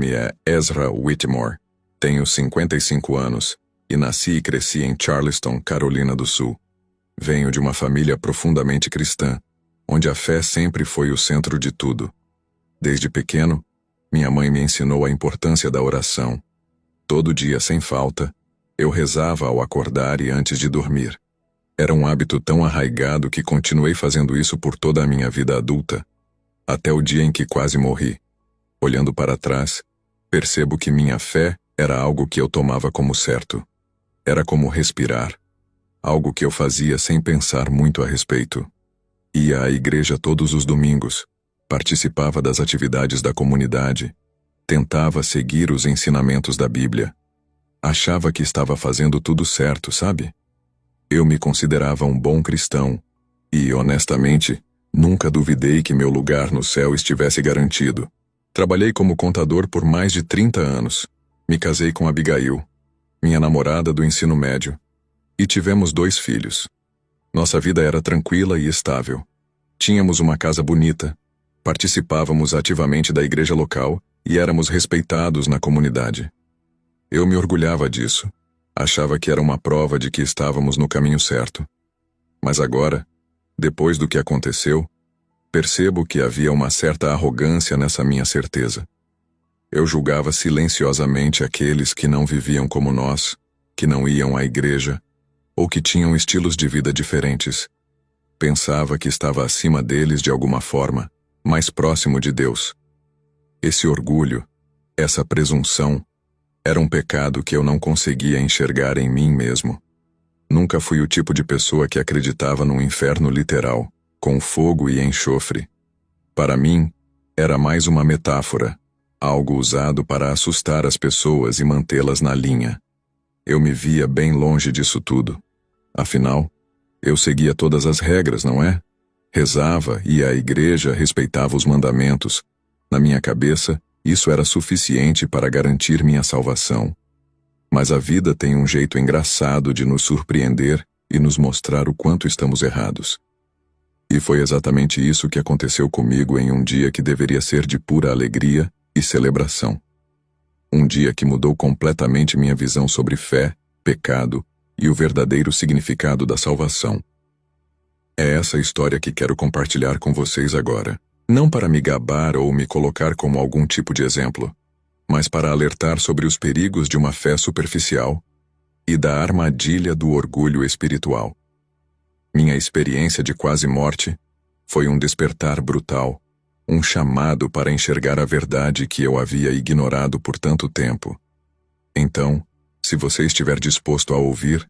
nome é Ezra Whittemore, tenho 55 anos e nasci e cresci em Charleston, Carolina do Sul. Venho de uma família profundamente cristã, onde a fé sempre foi o centro de tudo. Desde pequeno, minha mãe me ensinou a importância da oração. Todo dia, sem falta, eu rezava ao acordar e antes de dormir. Era um hábito tão arraigado que continuei fazendo isso por toda a minha vida adulta, até o dia em que quase morri. Olhando para trás, percebo que minha fé era algo que eu tomava como certo. Era como respirar, algo que eu fazia sem pensar muito a respeito. Ia à igreja todos os domingos, participava das atividades da comunidade, tentava seguir os ensinamentos da Bíblia. Achava que estava fazendo tudo certo, sabe? Eu me considerava um bom cristão e, honestamente, nunca duvidei que meu lugar no céu estivesse garantido. Trabalhei como contador por mais de 30 anos. Me casei com Abigail, minha namorada do ensino médio, e tivemos 2 filhos. Nossa vida era tranquila e estável. Tínhamos uma casa bonita, participávamos ativamente da igreja local e éramos respeitados na comunidade. Eu me orgulhava disso. Achava que era uma prova de que estávamos no caminho certo. Mas agora, depois do que aconteceu, percebo que havia uma certa arrogância nessa minha certeza. Eu julgava silenciosamente aqueles que não viviam como nós, que não iam à igreja, ou que tinham estilos de vida diferentes. Pensava que estava acima deles de alguma forma, mais próximo de Deus. Esse orgulho, essa presunção, era um pecado que eu não conseguia enxergar em mim mesmo. Nunca fui o tipo de pessoa que acreditava num inferno literal, com fogo e enxofre. Para mim, era mais uma metáfora, algo usado para assustar as pessoas e mantê-las na linha. Eu me via bem longe disso tudo. Afinal, eu seguia todas as regras, não é? Rezava, ia à igreja, respeitava os mandamentos. Na minha cabeça, isso era suficiente para garantir minha salvação. Mas a vida tem um jeito engraçado de nos surpreender e nos mostrar o quanto estamos errados. E foi exatamente isso que aconteceu comigo em um dia que deveria ser de pura alegria e celebração. Um dia que mudou completamente minha visão sobre fé, pecado e o verdadeiro significado da salvação. É essa história que quero compartilhar com vocês agora. Não para me gabar ou me colocar como algum tipo de exemplo, mas para alertar sobre os perigos de uma fé superficial e da armadilha do orgulho espiritual. Minha experiência de quase morte foi um despertar brutal, um chamado para enxergar a verdade que eu havia ignorado por tanto tempo. Então, se você estiver disposto a ouvir,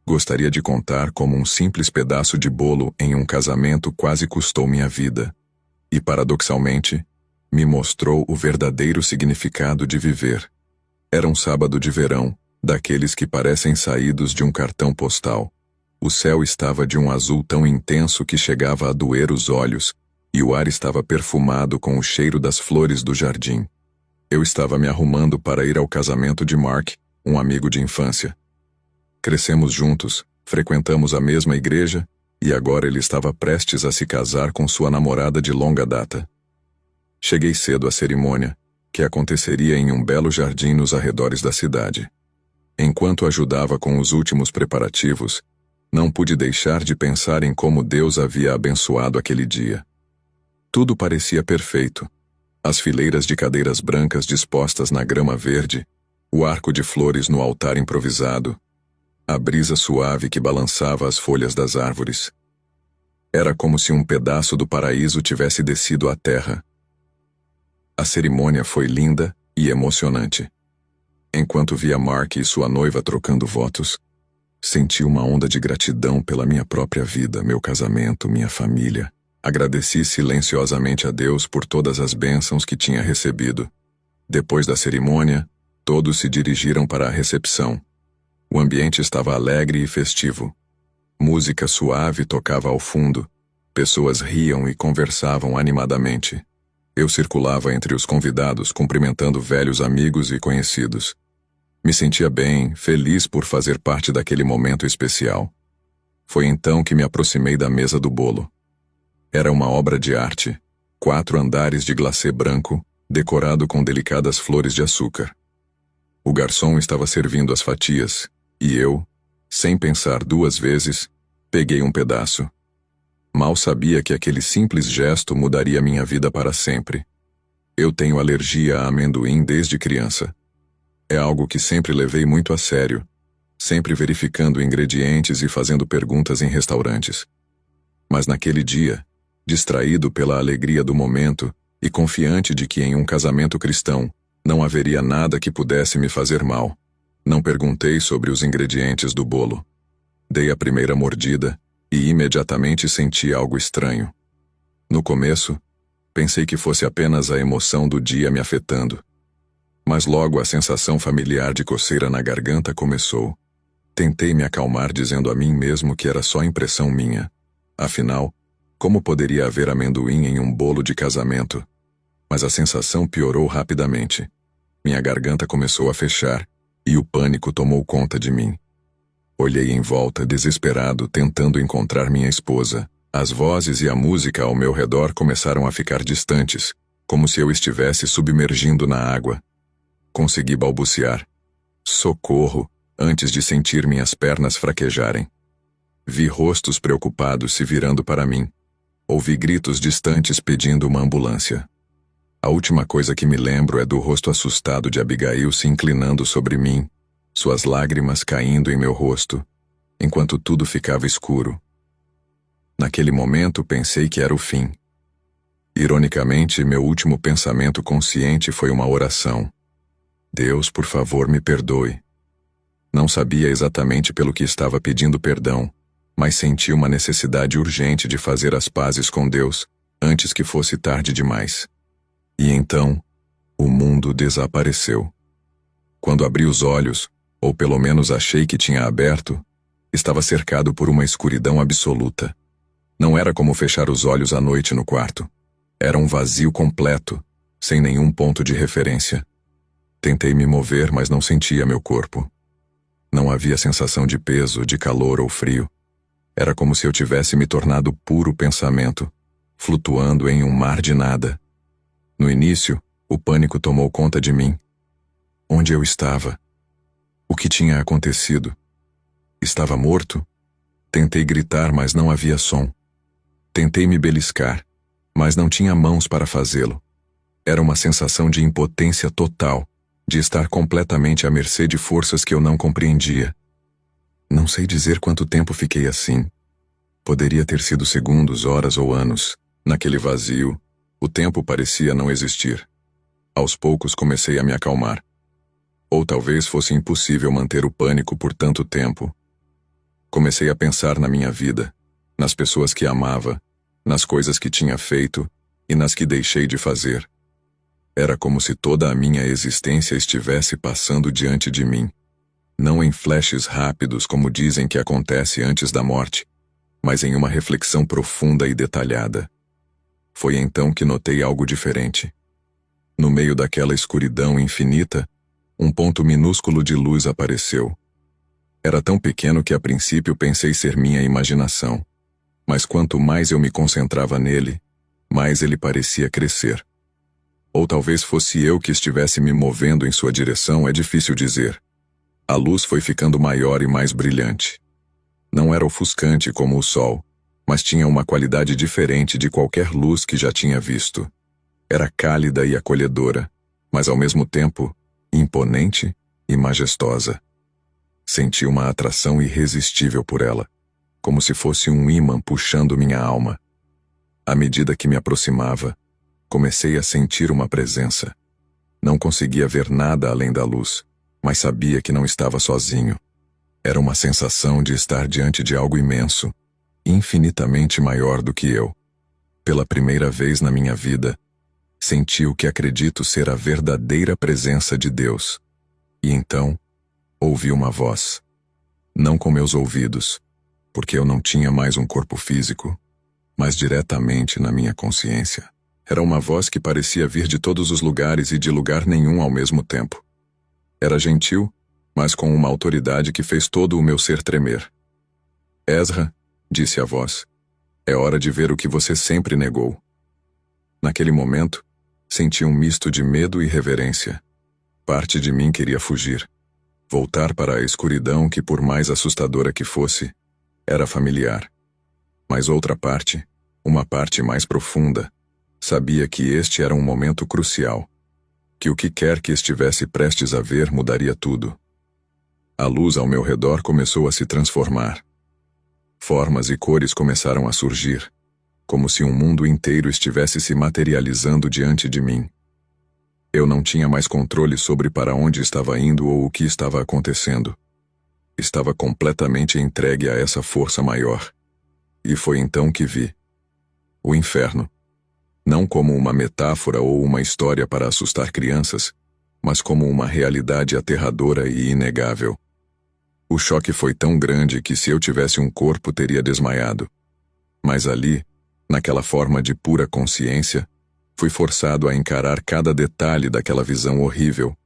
gostaria de contar como um simples pedaço de bolo em um casamento quase custou minha vida. E, paradoxalmente, me mostrou o verdadeiro significado de viver. Era um sábado de verão, daqueles que parecem saídos de um cartão postal. O céu estava de um azul tão intenso que chegava a doer os olhos, e o ar estava perfumado com o cheiro das flores do jardim. Eu estava me arrumando para ir ao casamento de Mark, um amigo de infância. Crescemos juntos, frequentamos a mesma igreja, e agora ele estava prestes a se casar com sua namorada de longa data. Cheguei cedo à cerimônia, que aconteceria em um belo jardim nos arredores da cidade. Enquanto ajudava com os últimos preparativos, não pude deixar de pensar em como Deus havia abençoado aquele dia. Tudo parecia perfeito. As fileiras de cadeiras brancas dispostas na grama verde, o arco de flores no altar improvisado, a brisa suave que balançava as folhas das árvores. Era como se um pedaço do paraíso tivesse descido à terra. A cerimônia foi linda e emocionante. Enquanto via Mark e sua noiva trocando votos, senti uma onda de gratidão pela minha própria vida, meu casamento, minha família. Agradeci silenciosamente a Deus por todas as bênçãos que tinha recebido. Depois da cerimônia, todos se dirigiram para a recepção. O ambiente estava alegre e festivo. Música suave tocava ao fundo. Pessoas riam e conversavam animadamente. Eu circulava entre os convidados, cumprimentando velhos amigos e conhecidos. Me sentia bem, feliz por fazer parte daquele momento especial. Foi então que me aproximei da mesa do bolo. Era uma obra de arte, 4 andares de glacê branco, decorado com delicadas flores de açúcar. O garçom estava servindo as fatias, e eu, sem pensar duas vezes, peguei um pedaço. Mal sabia que aquele simples gesto mudaria minha vida para sempre. Eu tenho alergia a amendoim desde criança. É algo que sempre levei muito a sério, sempre verificando ingredientes e fazendo perguntas em restaurantes. Mas naquele dia, distraído pela alegria do momento e confiante de que em um casamento cristão não haveria nada que pudesse me fazer mal, não perguntei sobre os ingredientes do bolo. Dei a primeira mordida e imediatamente senti algo estranho. No começo, pensei que fosse apenas a emoção do dia me afetando. Mas logo a sensação familiar de coceira na garganta começou. Tentei me acalmar dizendo a mim mesmo que era só impressão minha. Afinal, como poderia haver amendoim em um bolo de casamento? Mas a sensação piorou rapidamente. Minha garganta começou a fechar e o pânico tomou conta de mim. Olhei em volta, desesperado, tentando encontrar minha esposa. As vozes e a música ao meu redor começaram a ficar distantes, como se eu estivesse submergindo na água. Consegui balbuciar: "Socorro", antes de sentir minhas pernas fraquejarem. Vi rostos preocupados se virando para mim. Ouvi gritos distantes pedindo uma ambulância. A última coisa que me lembro é do rosto assustado de Abigail se inclinando sobre mim, suas lágrimas caindo em meu rosto, enquanto tudo ficava escuro. Naquele momento pensei que era o fim. Ironicamente, meu último pensamento consciente foi uma oração. Deus, por favor, me perdoe. Não sabia exatamente pelo que estava pedindo perdão, mas senti uma necessidade urgente de fazer as pazes com Deus antes que fosse tarde demais. E então, o mundo desapareceu. Quando abri os olhos, ou pelo menos achei que tinha aberto, estava cercado por uma escuridão absoluta. Não era como fechar os olhos à noite no quarto. Era um vazio completo, sem nenhum ponto de referência. Tentei me mover, mas não sentia meu corpo. Não havia sensação de peso, de calor ou frio. Era como se eu tivesse me tornado puro pensamento, flutuando em um mar de nada. No início, o pânico tomou conta de mim. Onde eu estava? O que tinha acontecido? Estava morto? Tentei gritar, mas não havia som. Tentei me beliscar, mas não tinha mãos para fazê-lo. Era uma sensação de impotência total, de estar completamente à mercê de forças que eu não compreendia. Não sei dizer quanto tempo fiquei assim. Poderia ter sido segundos, horas ou anos. Naquele vazio, o tempo parecia não existir. Aos poucos comecei a me acalmar. Ou talvez fosse impossível manter o pânico por tanto tempo. Comecei a pensar na minha vida, nas pessoas que amava, nas coisas que tinha feito e nas que deixei de fazer. Era como se toda a minha existência estivesse passando diante de mim. Não em flashes rápidos como dizem que acontece antes da morte, mas em uma reflexão profunda e detalhada. Foi então que notei algo diferente. No meio daquela escuridão infinita, um ponto minúsculo de luz apareceu. Era tão pequeno que a princípio pensei ser minha imaginação, mas quanto mais eu me concentrava nele, mais ele parecia crescer. Ou talvez fosse eu que estivesse me movendo em sua direção, é difícil dizer. A luz foi ficando maior e mais brilhante. Não era ofuscante como o sol, mas tinha uma qualidade diferente de qualquer luz que já tinha visto. Era cálida e acolhedora, mas ao mesmo tempo imponente e majestosa. Senti uma atração irresistível por ela, como se fosse um ímã puxando minha alma. À medida que me aproximava, comecei a sentir uma presença. Não conseguia ver nada além da luz, mas sabia que não estava sozinho. Era uma sensação de estar diante de algo imenso, infinitamente maior do que eu. Pela primeira vez na minha vida, senti o que acredito ser a verdadeira presença de Deus. E então, ouvi uma voz. Não com meus ouvidos, porque eu não tinha mais um corpo físico, mas diretamente na minha consciência. Era uma voz que parecia vir de todos os lugares e de lugar nenhum ao mesmo tempo. Era gentil, mas com uma autoridade que fez todo o meu ser tremer. "Ezra", disse a voz, "é hora de ver o que você sempre negou." Naquele momento, Senti um misto de medo e reverência. Parte de mim queria fugir. Voltar para a escuridão que, por mais assustadora que fosse, era familiar. Mas outra parte, uma parte mais profunda, sabia que este era um momento crucial, que o que quer que estivesse prestes a ver mudaria tudo. A luz ao meu redor começou a se transformar. Formas e cores começaram a surgir, como se um mundo inteiro estivesse se materializando diante de mim. Eu não tinha mais controle sobre para onde estava indo ou o que estava acontecendo. Estava completamente entregue a essa força maior. E foi então que vi o inferno. Não como uma metáfora ou uma história para assustar crianças, mas como uma realidade aterradora e inegável. O choque foi tão grande que se eu tivesse um corpo teria desmaiado. Mas ali, naquela forma de pura consciência, fui forçado a encarar cada detalhe daquela visão horrível.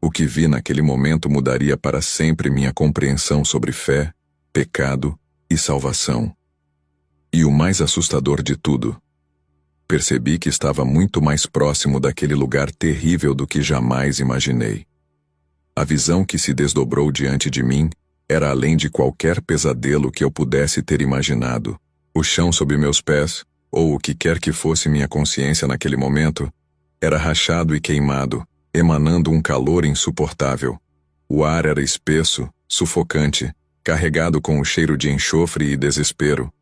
O que vi naquele momento mudaria para sempre minha compreensão sobre fé, pecado e salvação. E o mais assustador de tudo, percebi que estava muito mais próximo daquele lugar terrível do que jamais imaginei. A visão que se desdobrou diante de mim era além de qualquer pesadelo que eu pudesse ter imaginado. O chão sob meus pés, ou o que quer que fosse minha consciência naquele momento, era rachado e queimado, emanando um calor insuportável. O ar era espesso, sufocante, carregado com o cheiro de enxofre e desespero.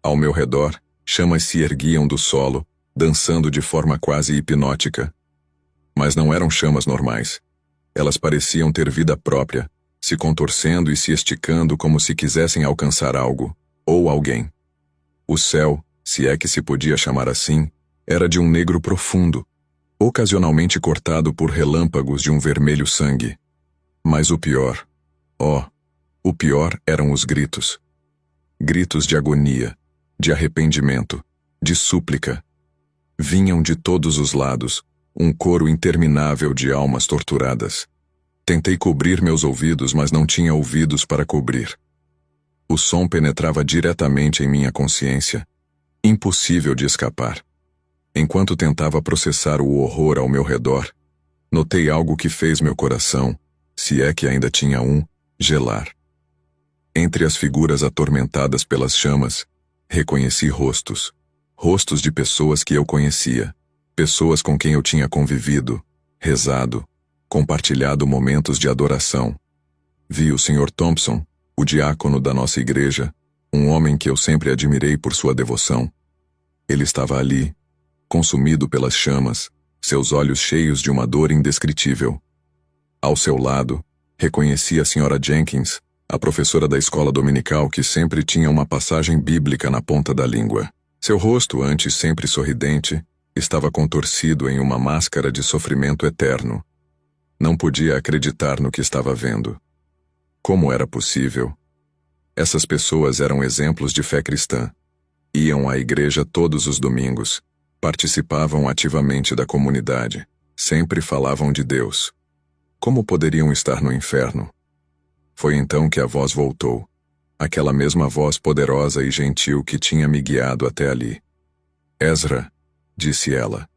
Ao meu redor, chamas se erguiam do solo, dançando de forma quase hipnótica. Mas não eram chamas normais. Elas pareciam ter vida própria, se contorcendo e se esticando como se quisessem alcançar algo, ou alguém. O céu, se é que se podia chamar assim, era de um negro profundo, ocasionalmente cortado por relâmpagos de um vermelho sangue. Mas o pior, o pior eram os gritos. Gritos de agonia, de arrependimento, de súplica. Vinham de todos os lados, um coro interminável de almas torturadas. Tentei cobrir meus ouvidos, mas não tinha ouvidos para cobrir. O som penetrava diretamente em minha consciência, impossível de escapar. Enquanto tentava processar o horror ao meu redor, notei algo que fez meu coração, se é que ainda tinha um, gelar. Entre as figuras atormentadas pelas chamas, reconheci rostos. Rostos de pessoas que eu conhecia, pessoas com quem eu tinha convivido, rezado, compartilhado momentos de adoração. Vi o Sr. Thompson, o diácono da nossa igreja, um homem que eu sempre admirei por sua devoção. Ele estava ali, consumido pelas chamas, seus olhos cheios de uma dor indescritível. Ao seu lado, reconheci a Sra. Jenkins, a professora da escola dominical que sempre tinha uma passagem bíblica na ponta da língua. Seu rosto, antes sempre sorridente, estava contorcido em uma máscara de sofrimento eterno. Não podia acreditar no que estava vendo. Como era possível? Essas pessoas eram exemplos de fé cristã. Iam à igreja todos os domingos, participavam ativamente da comunidade, sempre falavam de Deus. Como poderiam estar no inferno? Foi então que a voz voltou. Aquela mesma voz poderosa e gentil que tinha me guiado até ali. Ezra, disse ela,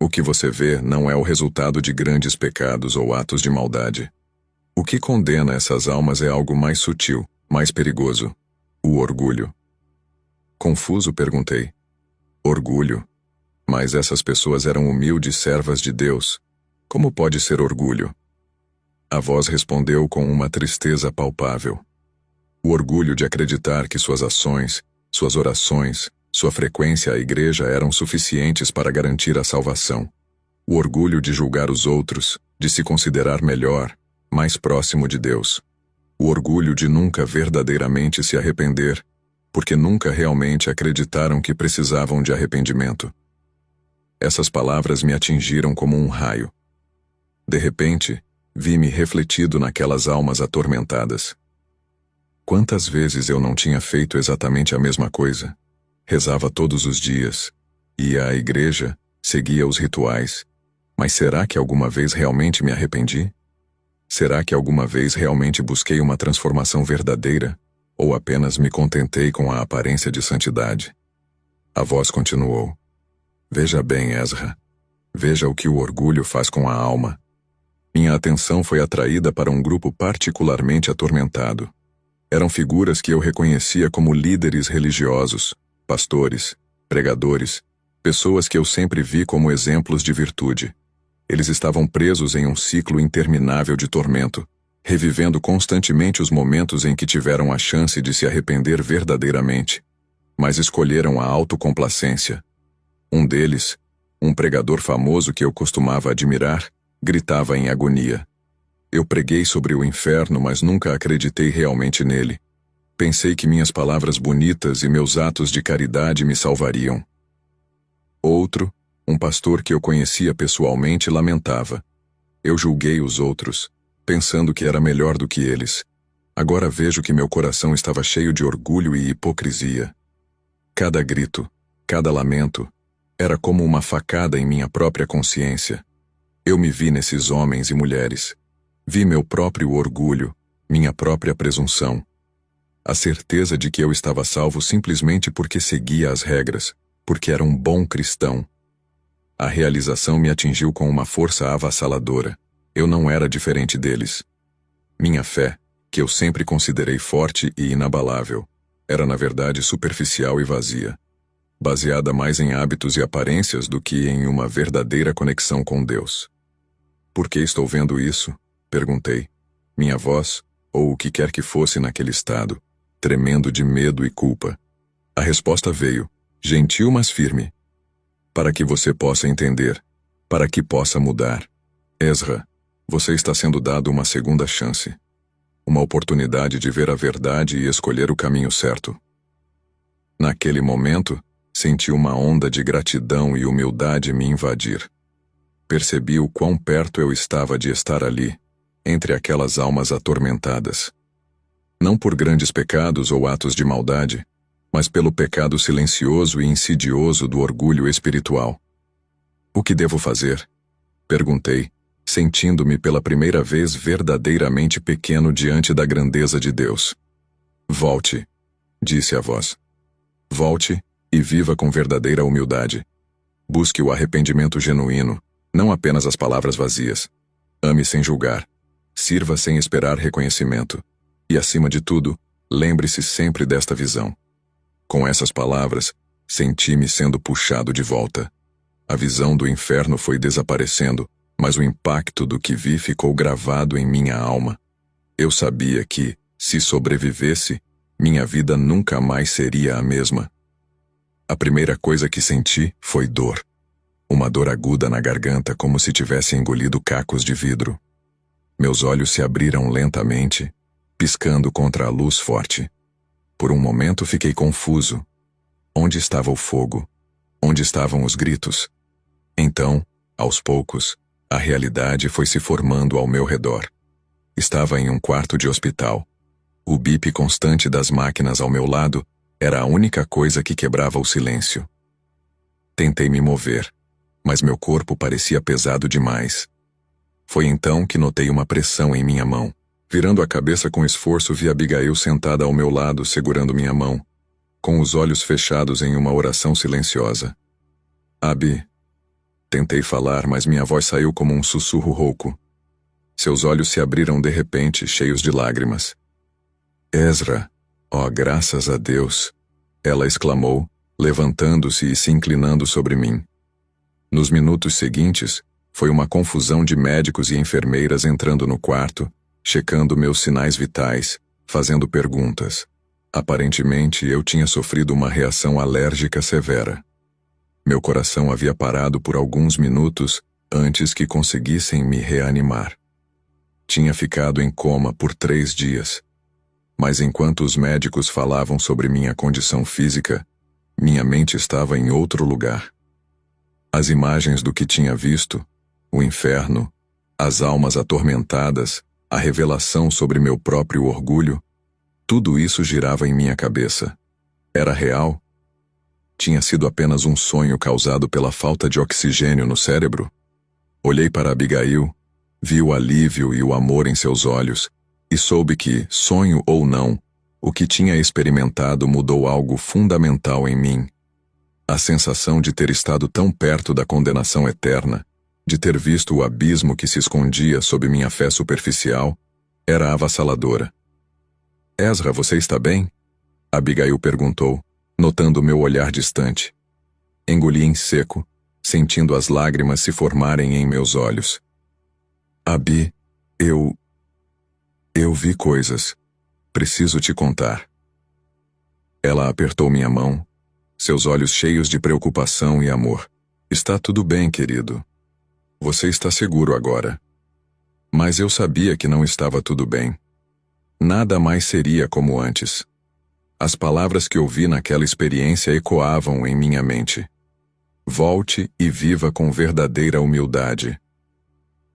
o que você vê não é o resultado de grandes pecados ou atos de maldade. O que condena essas almas é algo mais sutil, mais perigoso: o orgulho. Confuso, perguntei. Orgulho? Mas essas pessoas eram humildes servas de Deus. Como pode ser orgulho? A voz respondeu com uma tristeza palpável. O orgulho de acreditar que suas ações, suas orações, sua frequência à igreja eram suficientes para garantir a salvação. O orgulho de julgar os outros, de se considerar melhor, mais próximo de Deus. O orgulho de nunca verdadeiramente se arrepender, porque nunca realmente acreditaram que precisavam de arrependimento. Essas palavras me atingiram como um raio. De repente, vi-me refletido naquelas almas atormentadas. Quantas vezes eu não tinha feito exatamente a mesma coisa? Rezava todos os dias, ia à igreja, seguia os rituais, mas será que alguma vez realmente me arrependi? Será que alguma vez realmente busquei uma transformação verdadeira, ou apenas me contentei com a aparência de santidade? A voz continuou. Veja bem, Ezra. Veja o que o orgulho faz com a alma. Minha atenção foi atraída para um grupo particularmente atormentado. Eram figuras que eu reconhecia como líderes religiosos, pastores, pregadores, pessoas que eu sempre vi como exemplos de virtude. Eles estavam presos em um ciclo interminável de tormento, revivendo constantemente os momentos em que tiveram a chance de se arrepender verdadeiramente, mas escolheram a autocomplacência. Um deles, um pregador famoso que eu costumava admirar, gritava em agonia. Eu preguei sobre o inferno, mas nunca acreditei realmente nele. Pensei que minhas palavras bonitas e meus atos de caridade me salvariam. Outro, um pastor que eu conhecia pessoalmente, lamentava. Eu julguei os outros, pensando que era melhor do que eles. Agora vejo que meu coração estava cheio de orgulho e hipocrisia. Cada grito, cada lamento, era como uma facada em minha própria consciência. Eu me vi nesses homens e mulheres. Vi meu próprio orgulho, minha própria presunção. A certeza de que eu estava salvo simplesmente porque seguia as regras, porque era um bom cristão. A realização me atingiu com uma força avassaladora. Eu não era diferente deles. Minha fé, que eu sempre considerei forte e inabalável, era na verdade superficial e vazia, baseada mais em hábitos e aparências do que em uma verdadeira conexão com Deus. Por que estou vendo isso? Perguntei. Minha voz, ou o que quer que fosse naquele estado, tremendo de medo e culpa. A resposta veio, gentil mas firme. Para que você possa entender, para que possa mudar. Ezra, você está sendo dado uma segunda chance. Uma oportunidade de ver a verdade e escolher o caminho certo. Naquele momento, senti uma onda de gratidão e humildade me invadir. Percebi o quão perto eu estava de estar ali, entre aquelas almas atormentadas. Não por grandes pecados ou atos de maldade, mas pelo pecado silencioso e insidioso do orgulho espiritual. O que devo fazer? Perguntei, sentindo-me pela primeira vez verdadeiramente pequeno diante da grandeza de Deus. Volte, disse a voz. Volte e viva com verdadeira humildade. Busque o arrependimento genuíno, não apenas as palavras vazias. Ame sem julgar. Sirva sem esperar reconhecimento. E, acima de tudo, lembre-se sempre desta visão. Com essas palavras, senti-me sendo puxado de volta. A visão do inferno foi desaparecendo, mas o impacto do que vi ficou gravado em minha alma. Eu sabia que, se sobrevivesse, minha vida nunca mais seria a mesma. A primeira coisa que senti foi dor. Uma dor aguda na garganta, como se tivesse engolido cacos de vidro. Meus olhos se abriram lentamente, piscando contra a luz forte. Por um momento fiquei confuso. Onde estava o fogo? Onde estavam os gritos? Então, aos poucos, a realidade foi se formando ao meu redor. Estava em um quarto de hospital. O bip constante das máquinas ao meu lado era a única coisa que quebrava o silêncio. Tentei me mover, mas meu corpo parecia pesado demais. Foi então que notei uma pressão em minha mão. Virando a cabeça com esforço, vi Abigail sentada ao meu lado, segurando minha mão, com os olhos fechados em uma oração silenciosa. Abi. Tentei falar, mas minha voz saiu como um sussurro rouco. Seus olhos se abriram de repente, cheios de lágrimas. Ezra, ó, graças a Deus, ela exclamou, levantando-se e se inclinando sobre mim. Nos minutos seguintes, foi uma confusão de médicos e enfermeiras entrando no quarto, checando meus sinais vitais, fazendo perguntas. Aparentemente, eu tinha sofrido uma reação alérgica severa. Meu coração havia parado por alguns minutos antes que conseguissem me reanimar. Tinha ficado em coma por 3 dias. Mas enquanto os médicos falavam sobre minha condição física, minha mente estava em outro lugar. As imagens do que tinha visto, o inferno, as almas atormentadas, a revelação sobre meu próprio orgulho, tudo isso girava em minha cabeça. Era real? Tinha sido apenas um sonho causado pela falta de oxigênio no cérebro? Olhei para Abigail, vi o alívio e o amor em seus olhos, e soube que, sonho ou não, o que tinha experimentado mudou algo fundamental em mim. A sensação de ter estado tão perto da condenação eterna de ter visto o abismo que se escondia sob minha fé superficial, era avassaladora. Ezra, você está bem? Abigail perguntou, notando meu olhar distante. Engoli em seco, sentindo as lágrimas se formarem em meus olhos. Abi, eu vi coisas. Preciso te contar. Ela apertou minha mão, seus olhos cheios de preocupação e amor. Está tudo bem, querido. Você está seguro agora. Mas eu sabia que não estava tudo bem. Nada mais seria como antes. As palavras que ouvi naquela experiência ecoavam em minha mente. Volte e viva com verdadeira humildade.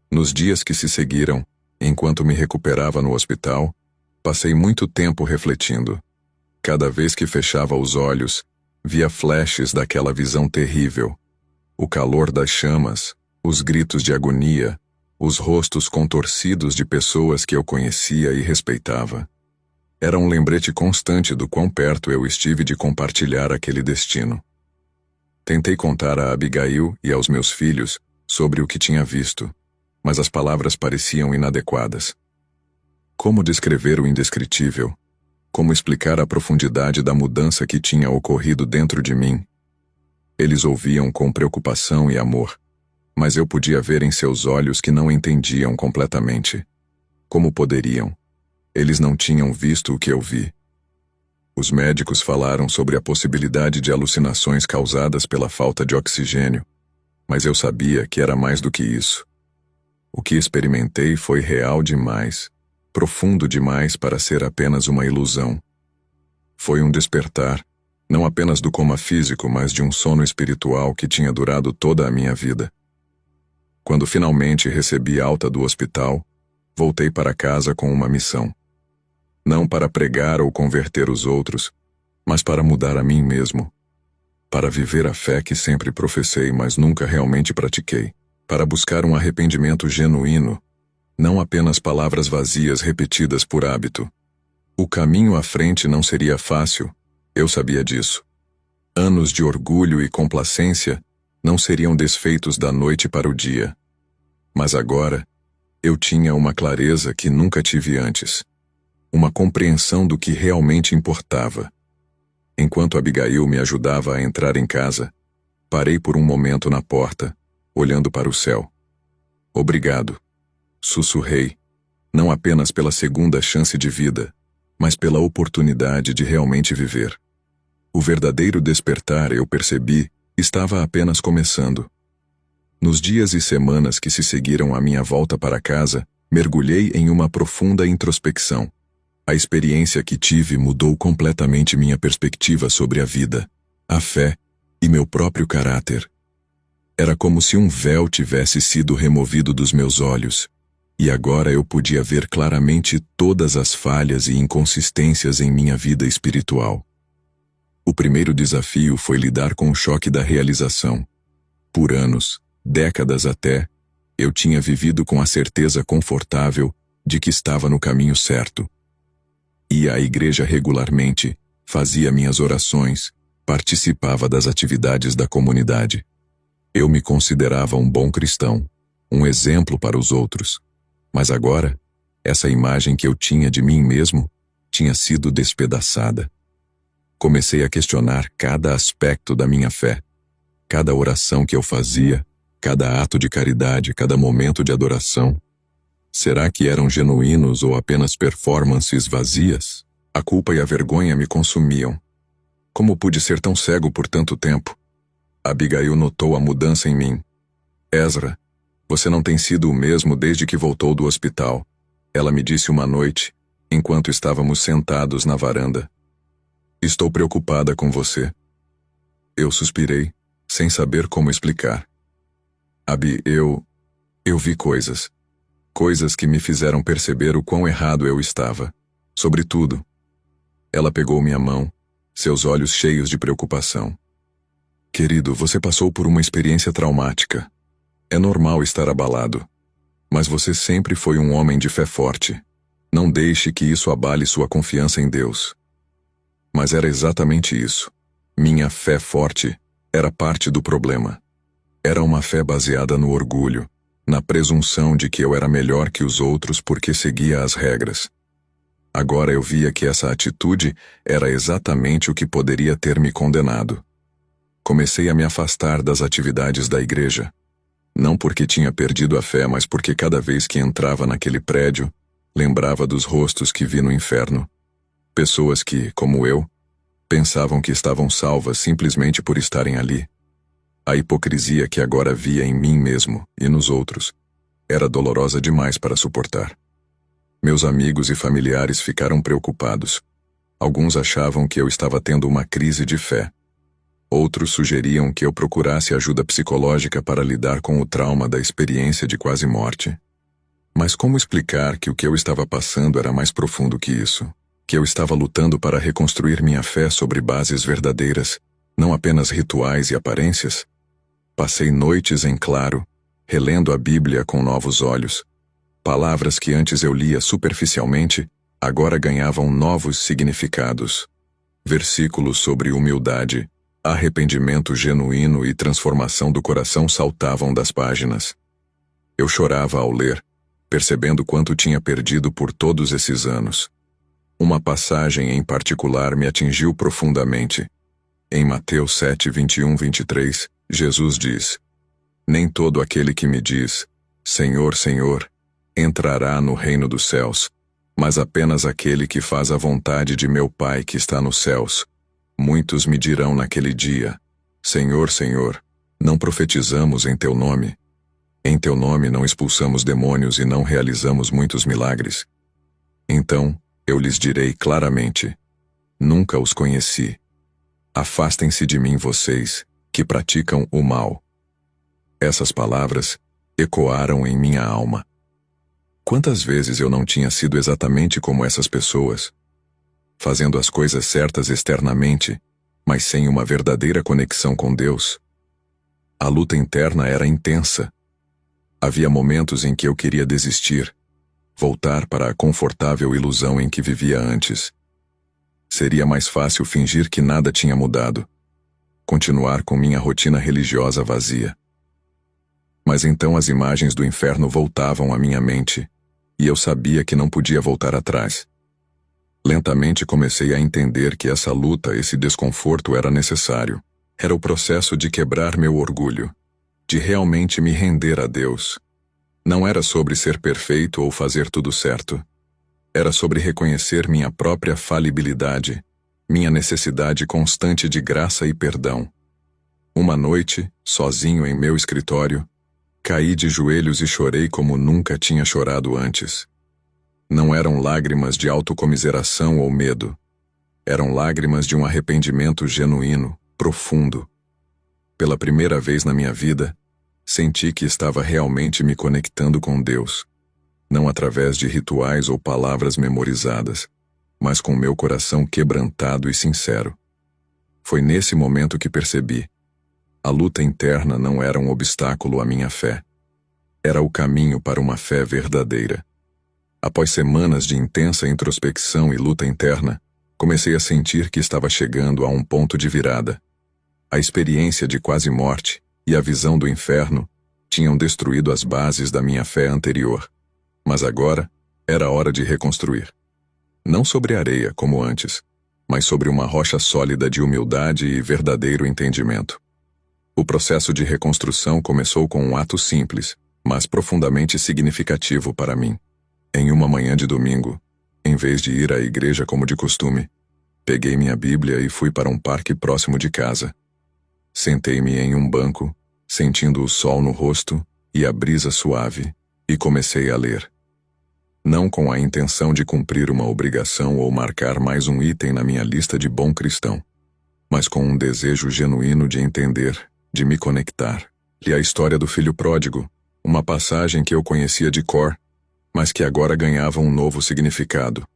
Nos dias que se seguiram, enquanto me recuperava no hospital, passei muito tempo refletindo. Cada vez que fechava os olhos, via flashes daquela visão terrível. O calor das chamas, os gritos de agonia, os rostos contorcidos de pessoas que eu conhecia e respeitava. Era um lembrete constante do quão perto eu estive de compartilhar aquele destino. Tentei contar a Abigail e aos meus filhos sobre o que tinha visto, mas as palavras pareciam inadequadas. Como descrever o indescritível? Como explicar a profundidade da mudança que tinha ocorrido dentro de mim? Eles ouviam com preocupação e amor, mas eu podia ver em seus olhos que não entendiam completamente. Como poderiam? Eles não tinham visto o que eu vi. Os médicos falaram sobre a possibilidade de alucinações causadas pela falta de oxigênio, mas eu sabia que era mais do que isso. O que experimentei foi real demais, profundo demais para ser apenas uma ilusão. Foi um despertar, não apenas do coma físico, mas de um sono espiritual que tinha durado toda a minha vida. Quando finalmente recebi alta do hospital, voltei para casa com uma missão. Não para pregar ou converter os outros, mas para mudar a mim mesmo. Para viver a fé que sempre professei, mas nunca realmente pratiquei. Para buscar um arrependimento genuíno, não apenas palavras vazias repetidas por hábito. O caminho à frente não seria fácil, eu sabia disso. Anos de orgulho e complacência não seriam desfeitos da noite para o dia. Mas agora, eu tinha uma clareza que nunca tive antes. Uma compreensão do que realmente importava. Enquanto Abigail me ajudava a entrar em casa, parei por um momento na porta, olhando para o céu. Obrigado, sussurrei, não apenas pela segunda chance de vida, mas pela oportunidade de realmente viver. O verdadeiro despertar, eu percebi, estava apenas começando. Nos dias e semanas que se seguiram à minha volta para casa, mergulhei em uma profunda introspecção. A experiência que tive mudou completamente minha perspectiva sobre a vida, a fé e meu próprio caráter. Era como se um véu tivesse sido removido dos meus olhos, e agora eu podia ver claramente todas as falhas e inconsistências em minha vida espiritual. O primeiro desafio foi lidar com o choque da realização. Por anos, décadas até, eu tinha vivido com a certeza confortável de que estava no caminho certo. Ia à igreja regularmente, fazia minhas orações, participava das atividades da comunidade. Eu me considerava um bom cristão, um exemplo para os outros. Mas agora, essa imagem que eu tinha de mim mesmo tinha sido despedaçada. Comecei a questionar cada aspecto da minha fé, cada oração que eu fazia, cada ato de caridade, cada momento de adoração. Será que eram genuínos ou apenas performances vazias? A culpa e a vergonha me consumiam. Como pude ser tão cego por tanto tempo? Abigail notou a mudança em mim. Ezra, você não tem sido o mesmo desde que voltou do hospital. Ela me disse uma noite, enquanto estávamos sentados na varanda. Estou preocupada com você. Eu suspirei, sem saber como explicar. Abi, eu vi coisas. Coisas que me fizeram perceber o quão errado eu estava. Sobretudo. Ela pegou minha mão, seus olhos cheios de preocupação. Querido, você passou por uma experiência traumática. É normal estar abalado. Mas você sempre foi um homem de fé forte. Não deixe que isso abale sua confiança em Deus. Mas era exatamente isso. Minha fé forte era parte do problema. Era uma fé baseada no orgulho, na presunção de que eu era melhor que os outros porque seguia as regras. Agora eu via que essa atitude era exatamente o que poderia ter me condenado. Comecei a me afastar das atividades da igreja. Não porque tinha perdido a fé, mas porque cada vez que entrava naquele prédio, lembrava dos rostos que vi no inferno. Pessoas que, como eu, pensavam que estavam salvas simplesmente por estarem ali. A hipocrisia que agora via em mim mesmo e nos outros era dolorosa demais para suportar. Meus amigos e familiares ficaram preocupados. Alguns achavam que eu estava tendo uma crise de fé. Outros sugeriam que eu procurasse ajuda psicológica para lidar com o trauma da experiência de quase morte. Mas como explicar que o que eu estava passando era mais profundo que isso? Que eu estava lutando para reconstruir minha fé sobre bases verdadeiras, não apenas rituais e aparências? Passei noites em claro, relendo a Bíblia com novos olhos. Palavras que antes eu lia superficialmente, agora ganhavam novos significados. Versículos sobre humildade, arrependimento genuíno e transformação do coração saltavam das páginas. Eu chorava ao ler, percebendo quanto tinha perdido por todos esses anos. Uma passagem em particular me atingiu profundamente. Em Mateus 7, 21-23, Jesus diz: Nem todo aquele que me diz, Senhor, Senhor, entrará no reino dos céus, mas apenas aquele que faz a vontade de meu Pai que está nos céus. Muitos me dirão naquele dia: Senhor, Senhor, não profetizamos em teu nome? Em teu nome não expulsamos demônios e não realizamos muitos milagres? Então, eu lhes direi claramente: Nunca os conheci. Afastem-se de mim vocês, que praticam o mal. Essas palavras ecoaram em minha alma. Quantas vezes eu não tinha sido exatamente como essas pessoas, fazendo as coisas certas externamente, mas sem uma verdadeira conexão com Deus? A luta interna era intensa. Havia momentos em que eu queria desistir, voltar para a confortável ilusão em que vivia antes. Seria mais fácil fingir que nada tinha mudado, continuar com minha rotina religiosa vazia. Mas então as imagens do inferno voltavam à minha mente, e eu sabia que não podia voltar atrás. Lentamente comecei a entender que essa luta, esse desconforto era necessário. Era o processo de quebrar meu orgulho, de realmente me render a Deus. Não era sobre ser perfeito ou fazer tudo certo. Era sobre reconhecer minha própria falibilidade, minha necessidade constante de graça e perdão. Uma noite, sozinho em meu escritório, caí de joelhos e chorei como nunca tinha chorado antes. Não eram lágrimas de autocomiseração ou medo. Eram lágrimas de um arrependimento genuíno, profundo. Pela primeira vez na minha vida, senti que estava realmente me conectando com Deus, não através de rituais ou palavras memorizadas, mas com meu coração quebrantado e sincero. Foi nesse momento que percebi: a luta interna não era um obstáculo à minha fé. Era o caminho para uma fé verdadeira. Após semanas de intensa introspecção e luta interna, comecei a sentir que estava chegando a um ponto de virada. A experiência de quase morte e a visão do inferno tinham destruído as bases da minha fé anterior. Mas agora era hora de reconstruir. Não sobre areia, como antes, mas sobre uma rocha sólida de humildade e verdadeiro entendimento. O processo de reconstrução começou com um ato simples, mas profundamente significativo para mim. Em uma manhã de domingo, em vez de ir à igreja como de costume, peguei minha Bíblia e fui para um parque próximo de casa. Sentei-me em um banco, sentindo o sol no rosto e a brisa suave, e comecei a ler. Não com a intenção de cumprir uma obrigação ou marcar mais um item na minha lista de bom cristão, mas com um desejo genuíno de entender, de me conectar. Li a história do filho pródigo, uma passagem que eu conhecia de cor, mas que agora ganhava um novo significado.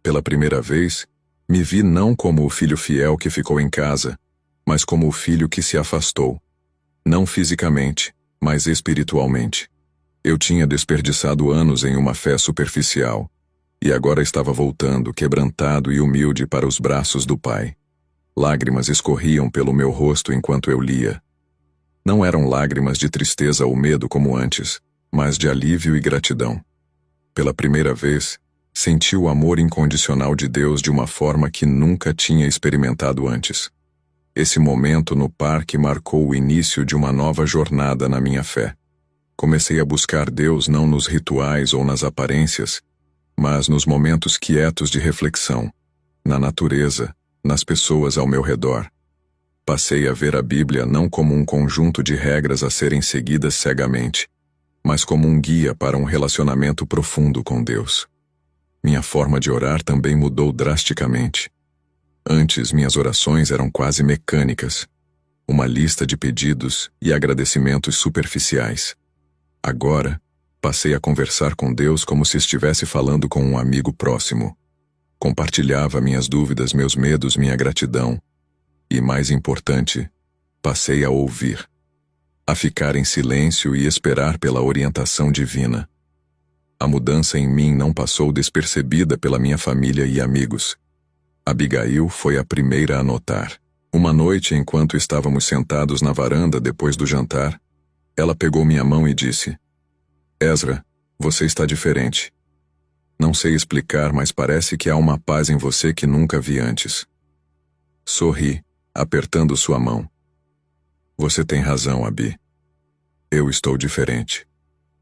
Pela primeira vez, me vi não como o filho fiel que ficou em casa, mas como o filho que se afastou. Não fisicamente, mas espiritualmente. Eu tinha desperdiçado anos em uma fé superficial, e agora estava voltando, quebrantado e humilde para os braços do Pai. Lágrimas escorriam pelo meu rosto enquanto eu lia. Não eram lágrimas de tristeza ou medo como antes, mas de alívio e gratidão. Pela primeira vez, senti o amor incondicional de Deus de uma forma que nunca tinha experimentado antes. Esse momento no parque marcou o início de uma nova jornada na minha fé. Comecei a buscar Deus não nos rituais ou nas aparências, mas nos momentos quietos de reflexão, na natureza, nas pessoas ao meu redor. Passei a ver a Bíblia não como um conjunto de regras a serem seguidas cegamente, mas como um guia para um relacionamento profundo com Deus. Minha forma de orar também mudou drasticamente. Antes, minhas orações eram quase mecânicas, uma lista de pedidos e agradecimentos superficiais. Agora, passei a conversar com Deus como se estivesse falando com um amigo próximo. Compartilhava minhas dúvidas, meus medos, minha gratidão. E, mais importante, passei a ouvir, a ficar em silêncio e esperar pela orientação divina. A mudança em mim não passou despercebida pela minha família e amigos. Abigail foi a primeira a notar. Uma noite, enquanto estávamos sentados na varanda depois do jantar, ela pegou minha mão e disse: Ezra, você está diferente. Não sei explicar, mas parece que há uma paz em você que nunca vi antes. Sorri, apertando sua mão. Você tem razão, Abi. Eu estou diferente.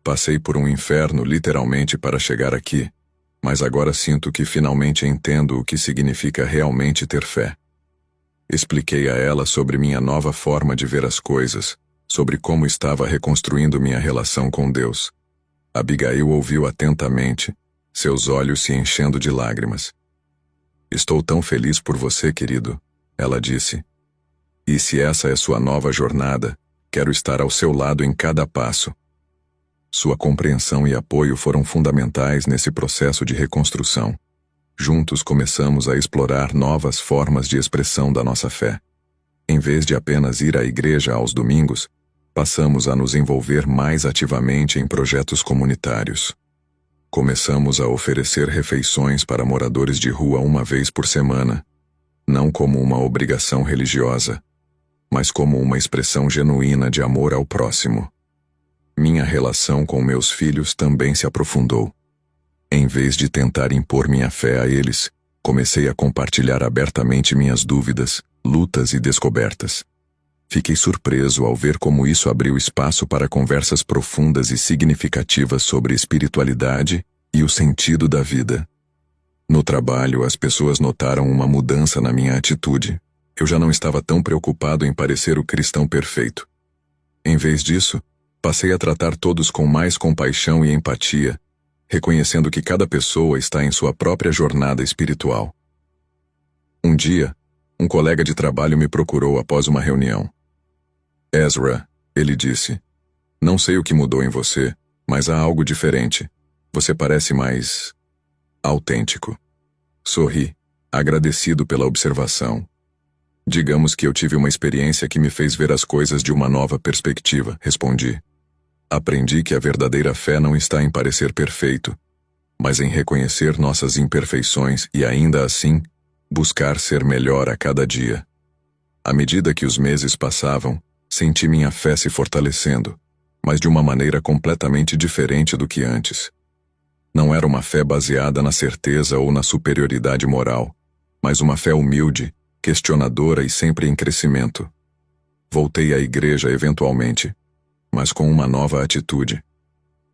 Passei por um inferno literalmente para chegar aqui, mas agora sinto que finalmente entendo o que significa realmente ter fé. Expliquei a ela sobre minha nova forma de ver as coisas, sobre como estava reconstruindo minha relação com Deus. Abigail ouviu atentamente, seus olhos se enchendo de lágrimas. Estou tão feliz por você, querido, ela disse. E se essa é sua nova jornada, quero estar ao seu lado em cada passo. Sua compreensão e apoio foram fundamentais nesse processo de reconstrução. Juntos começamos a explorar novas formas de expressão da nossa fé. Em vez de apenas ir à igreja aos domingos, passamos a nos envolver mais ativamente em projetos comunitários. Começamos a oferecer refeições para moradores de rua uma vez por semana, não como uma obrigação religiosa, mas como uma expressão genuína de amor ao próximo. Minha relação com meus filhos também se aprofundou. Em vez de tentar impor minha fé a eles, comecei a compartilhar abertamente minhas dúvidas, lutas e descobertas. Fiquei surpreso ao ver como isso abriu espaço para conversas profundas e significativas sobre espiritualidade e o sentido da vida. No trabalho, as pessoas notaram uma mudança na minha atitude. Eu já não estava tão preocupado em parecer o cristão perfeito. Em vez disso, passei a tratar todos com mais compaixão e empatia, reconhecendo que cada pessoa está em sua própria jornada espiritual. Um dia, um colega de trabalho me procurou após uma reunião. Ezra, ele disse, não sei o que mudou em você, mas há algo diferente. Você parece mais autêntico. Sorri, agradecido pela observação. Digamos que eu tive uma experiência que me fez ver as coisas de uma nova perspectiva, respondi. Aprendi que a verdadeira fé não está em parecer perfeito, mas em reconhecer nossas imperfeições e, ainda assim, buscar ser melhor a cada dia. À medida que os meses passavam, senti minha fé se fortalecendo, mas de uma maneira completamente diferente do que antes. Não era uma fé baseada na certeza ou na superioridade moral, mas uma fé humilde, questionadora e sempre em crescimento. Voltei à igreja eventualmente, mas com uma nova atitude.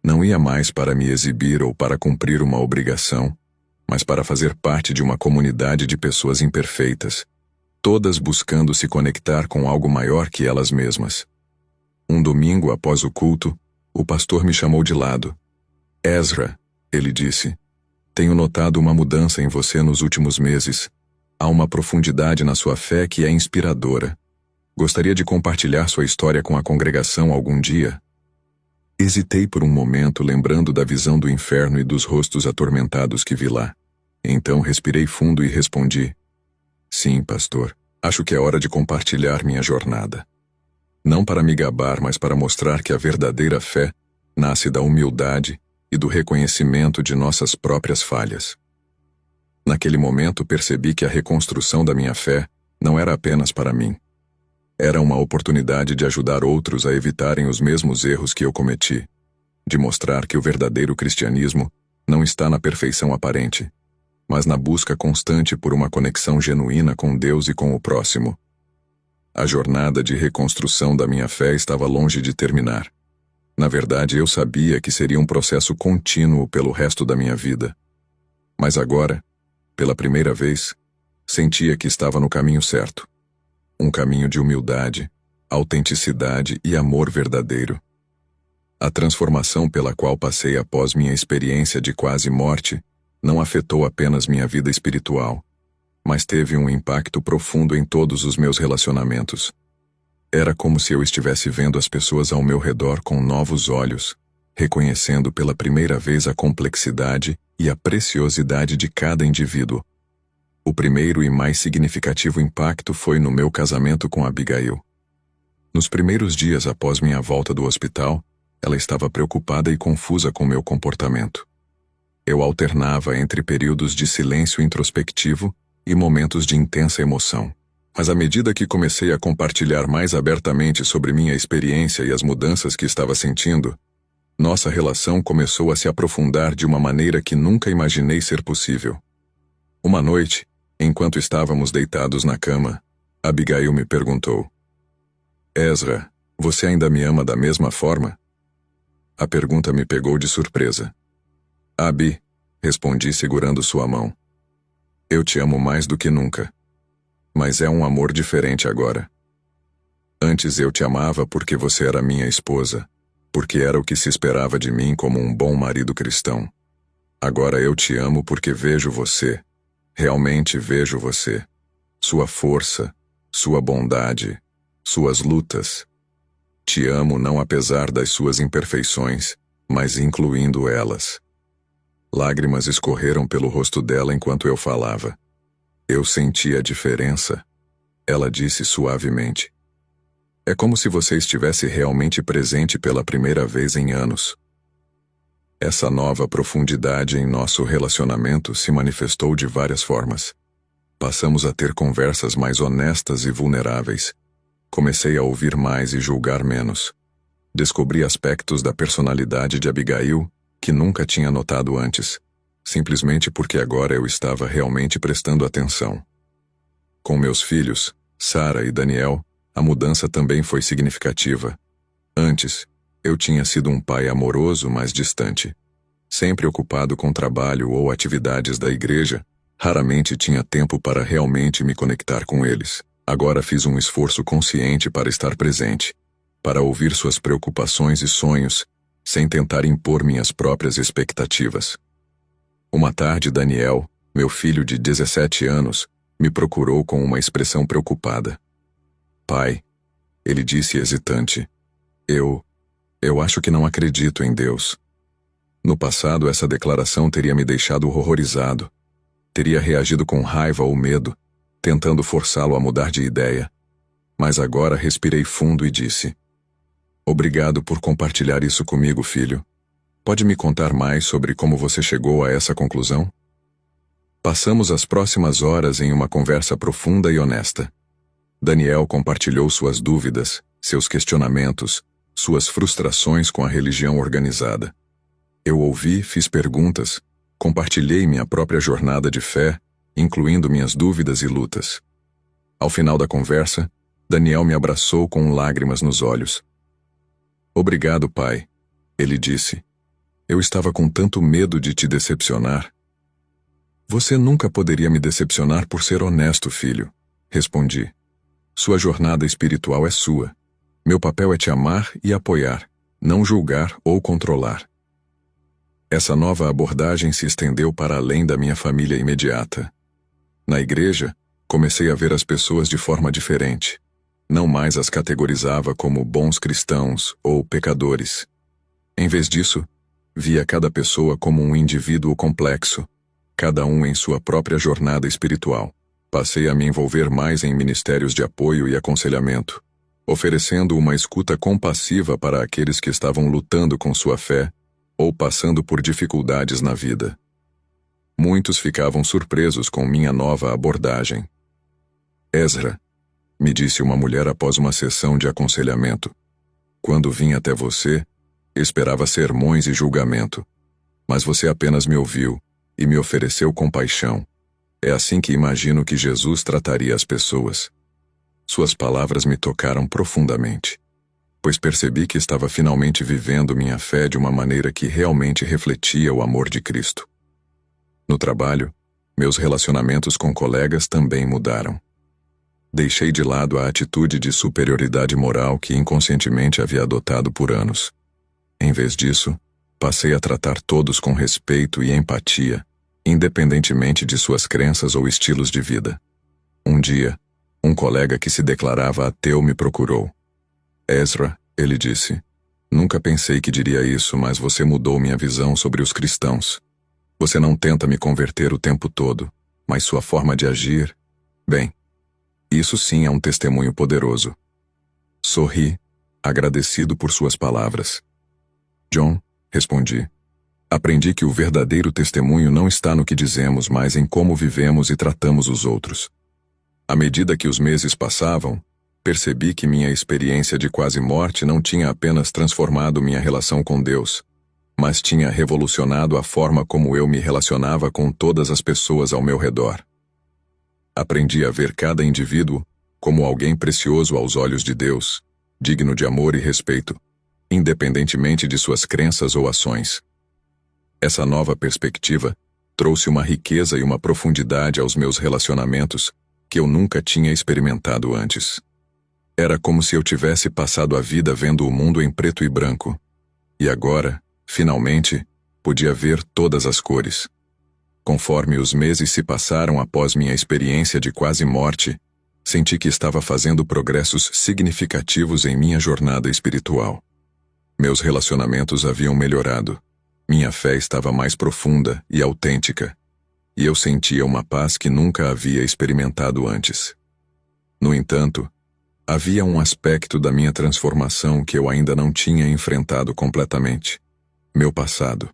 Não ia mais para me exibir ou para cumprir uma obrigação, mas para fazer parte de uma comunidade de pessoas imperfeitas, todas buscando se conectar com algo maior que elas mesmas. Um domingo após o culto, o pastor me chamou de lado. Ezra, ele disse, tenho notado uma mudança em você nos últimos meses. Há uma profundidade na sua fé que é inspiradora. Gostaria de compartilhar sua história com a congregação algum dia? Hesitei por um momento, lembrando da visão do inferno e dos rostos atormentados que vi lá. Então respirei fundo e respondi, sim, pastor, acho que é hora de compartilhar minha jornada. Não para me gabar, mas para mostrar que a verdadeira fé nasce da humildade e do reconhecimento de nossas próprias falhas. Naquele momento percebi que a reconstrução da minha fé não era apenas para mim. Era uma oportunidade de ajudar outros a evitarem os mesmos erros que eu cometi, de mostrar que o verdadeiro cristianismo não está na perfeição aparente, mas na busca constante por uma conexão genuína com Deus e com o próximo. A jornada de reconstrução da minha fé estava longe de terminar. Na verdade, eu sabia que seria um processo contínuo pelo resto da minha vida. Mas agora, pela primeira vez, sentia que estava no caminho certo. Um caminho de humildade, autenticidade e amor verdadeiro. A transformação pela qual passei após minha experiência de quase morte não afetou apenas minha vida espiritual, mas teve um impacto profundo em todos os meus relacionamentos. Era como se eu estivesse vendo as pessoas ao meu redor com novos olhos, reconhecendo pela primeira vez a complexidade e a preciosidade de cada indivíduo. O primeiro e mais significativo impacto foi no meu casamento com Abigail. Nos primeiros dias após minha volta do hospital, ela estava preocupada e confusa com meu comportamento. Eu alternava entre períodos de silêncio introspectivo e momentos de intensa emoção. Mas à medida que comecei a compartilhar mais abertamente sobre minha experiência e as mudanças que estava sentindo, nossa relação começou a se aprofundar de uma maneira que nunca imaginei ser possível. Uma noite, enquanto estávamos deitados na cama, Abigail me perguntou: Ezra, você ainda me ama da mesma forma? A pergunta me pegou de surpresa. Abi, respondi segurando sua mão. Eu te amo mais do que nunca. Mas é um amor diferente agora. Antes eu te amava porque você era minha esposa, porque era o que se esperava de mim como um bom marido cristão. Agora eu te amo porque vejo você, realmente vejo você. Sua força, sua bondade, suas lutas. Te amo não apesar das suas imperfeições, mas incluindo elas. Lágrimas escorreram pelo rosto dela enquanto eu falava. Eu senti a diferença. Ela disse suavemente. É como se você estivesse realmente presente pela primeira vez em anos. Essa nova profundidade em nosso relacionamento se manifestou de várias formas. Passamos a ter conversas mais honestas e vulneráveis. Comecei a ouvir mais e julgar menos. Descobri aspectos da personalidade de Abigail que nunca tinha notado antes, simplesmente porque agora eu estava realmente prestando atenção. Com meus filhos, Sara e Daniel, a mudança também foi significativa. Antes, eu tinha sido um pai amoroso, mas distante. Sempre ocupado com trabalho ou atividades da igreja, raramente tinha tempo para realmente me conectar com eles. Agora fiz um esforço consciente para estar presente, para ouvir suas preocupações e sonhos, sem tentar impor minhas próprias expectativas. Uma tarde, Daniel, meu filho de 17 anos, me procurou com uma expressão preocupada. Pai, ele disse hesitante, eu acho que não acredito em Deus. No passado, essa declaração teria me deixado horrorizado. Teria reagido com raiva ou medo, tentando forçá-lo a mudar de ideia. Mas agora respirei fundo e disse: Obrigado por compartilhar isso comigo, filho. Pode me contar mais sobre como você chegou a essa conclusão? Passamos as próximas horas em uma conversa profunda e honesta. Daniel compartilhou suas dúvidas, seus questionamentos, suas frustrações com a religião organizada. Eu ouvi, fiz perguntas, compartilhei minha própria jornada de fé, incluindo minhas dúvidas e lutas. Ao final da conversa, Daniel me abraçou com lágrimas nos olhos. Obrigado, pai, ele disse. Eu estava com tanto medo de te decepcionar. Você nunca poderia me decepcionar por ser honesto, filho, respondi. Sua jornada espiritual é sua. Meu papel é te amar e apoiar, não julgar ou controlar. Essa nova abordagem se estendeu para além da minha família imediata. Na igreja, comecei a ver as pessoas de forma diferente. Não mais as categorizava como bons cristãos ou pecadores. Em vez disso, via cada pessoa como um indivíduo complexo, cada um em sua própria jornada espiritual. Passei a me envolver mais em ministérios de apoio e aconselhamento, oferecendo uma escuta compassiva para aqueles que estavam lutando com sua fé ou passando por dificuldades na vida. Muitos ficavam surpresos com minha nova abordagem. Ezra, me disse uma mulher após uma sessão de aconselhamento. Quando vim até você, esperava sermões e julgamento. Mas você apenas me ouviu e me ofereceu compaixão. É assim que imagino que Jesus trataria as pessoas. Suas palavras me tocaram profundamente, pois percebi que estava finalmente vivendo minha fé de uma maneira que realmente refletia o amor de Cristo. No trabalho, meus relacionamentos com colegas também mudaram. Deixei de lado a atitude de superioridade moral que inconscientemente havia adotado por anos. Em vez disso, passei a tratar todos com respeito e empatia, independentemente de suas crenças ou estilos de vida. Um dia, um colega que se declarava ateu me procurou. Ezra, ele disse, nunca pensei que diria isso, mas você mudou minha visão sobre os cristãos. Você não tenta me converter o tempo todo, mas sua forma de agir... Bem, isso sim é um testemunho poderoso. Sorri, agradecido por suas palavras. John, respondi, aprendi que o verdadeiro testemunho não está no que dizemos, mas em como vivemos e tratamos os outros. À medida que os meses passavam, percebi que minha experiência de quase morte não tinha apenas transformado minha relação com Deus, mas tinha revolucionado a forma como eu me relacionava com todas as pessoas ao meu redor. Aprendi a ver cada indivíduo como alguém precioso aos olhos de Deus, digno de amor e respeito, independentemente de suas crenças ou ações. Essa nova perspectiva trouxe uma riqueza e uma profundidade aos meus relacionamentos que eu nunca tinha experimentado antes. Era como se eu tivesse passado a vida vendo o mundo em preto e branco, e agora, finalmente, podia ver todas as cores. Conforme os meses se passaram após minha experiência de quase morte, senti que estava fazendo progressos significativos em minha jornada espiritual. Meus relacionamentos haviam melhorado, minha fé estava mais profunda e autêntica, e eu sentia uma paz que nunca havia experimentado antes. No entanto, havia um aspecto da minha transformação que eu ainda não tinha enfrentado completamente: meu passado.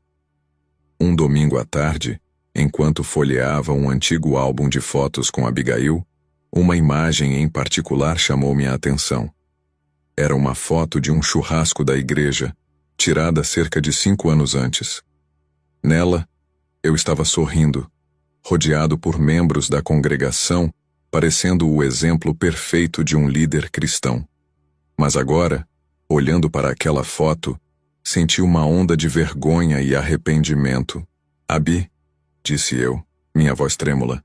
Um domingo à tarde, enquanto folheava um antigo álbum de fotos com Abigail, uma imagem em particular chamou minha atenção. Era uma foto de um churrasco da igreja, tirada cerca de 5 anos antes. Nela, eu estava sorrindo, rodeado por membros da congregação, parecendo o exemplo perfeito de um líder cristão. Mas agora, olhando para aquela foto, senti uma onda de vergonha e arrependimento. Abi, disse eu, minha voz trêmula.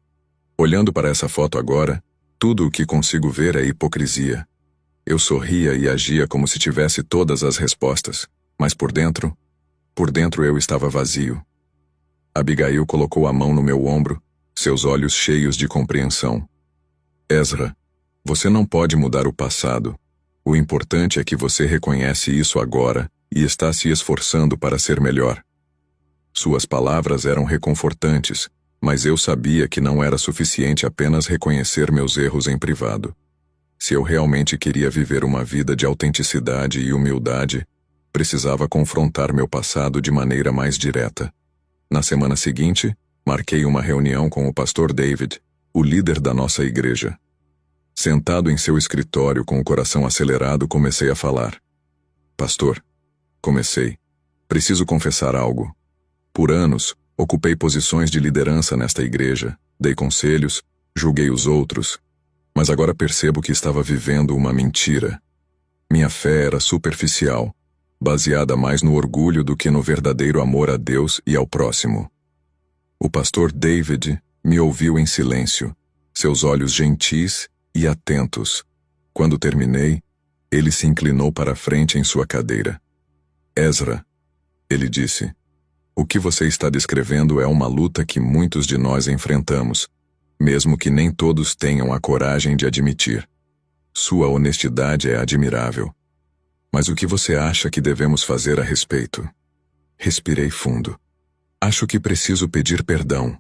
Olhando para essa foto agora, tudo o que consigo ver é hipocrisia. Eu sorria e agia como se tivesse todas as respostas, mas por dentro eu estava vazio. Abigail colocou a mão no meu ombro, seus olhos cheios de compreensão. Ezra, você não pode mudar o passado. O importante é que você reconhece isso agora e está se esforçando para ser melhor. Suas palavras eram reconfortantes, mas eu sabia que não era suficiente apenas reconhecer meus erros em privado. Se eu realmente queria viver uma vida de autenticidade e humildade, precisava confrontar meu passado de maneira mais direta. Na semana seguinte, marquei uma reunião com o pastor David, o líder da nossa igreja. Sentado em seu escritório com o coração acelerado, comecei a falar. Pastor, comecei. Preciso confessar algo. Por anos, ocupei posições de liderança nesta igreja, dei conselhos, julguei os outros, mas agora percebo que estava vivendo uma mentira. Minha fé era superficial, baseada mais no orgulho do que no verdadeiro amor a Deus e ao próximo. O pastor David me ouviu em silêncio, seus olhos gentis e atentos. Quando terminei, ele se inclinou para a frente em sua cadeira. Ezra, ele disse, o que você está descrevendo é uma luta que muitos de nós enfrentamos, mesmo que nem todos tenham a coragem de admitir. Sua honestidade é admirável. Mas o que você acha que devemos fazer a respeito? Respirei fundo. Acho que preciso pedir perdão.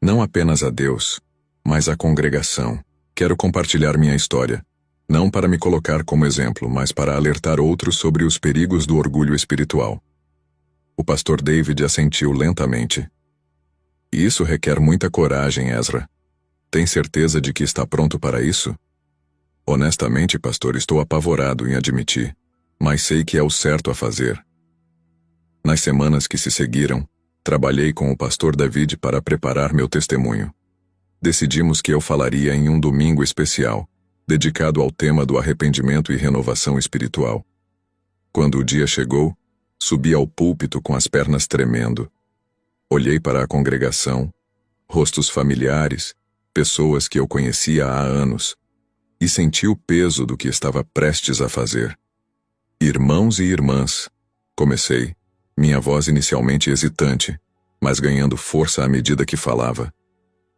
Não apenas a Deus, mas à congregação. Quero compartilhar minha história. Não para me colocar como exemplo, mas para alertar outros sobre os perigos do orgulho espiritual. O pastor David assentiu lentamente. Isso requer muita coragem, Ezra. Tem certeza de que está pronto para isso? Honestamente, pastor, estou apavorado em admitir, mas sei que é o certo a fazer. Nas semanas que se seguiram, trabalhei com o pastor David para preparar meu testemunho. Decidimos que eu falaria em um domingo especial, dedicado ao tema do arrependimento e renovação espiritual. Quando o dia chegou, subi ao púlpito com as pernas tremendo. Olhei para a congregação, rostos familiares, pessoas que eu conhecia há anos, e senti o peso do que estava prestes a fazer. Irmãos e irmãs, comecei, minha voz inicialmente hesitante, mas ganhando força à medida que falava.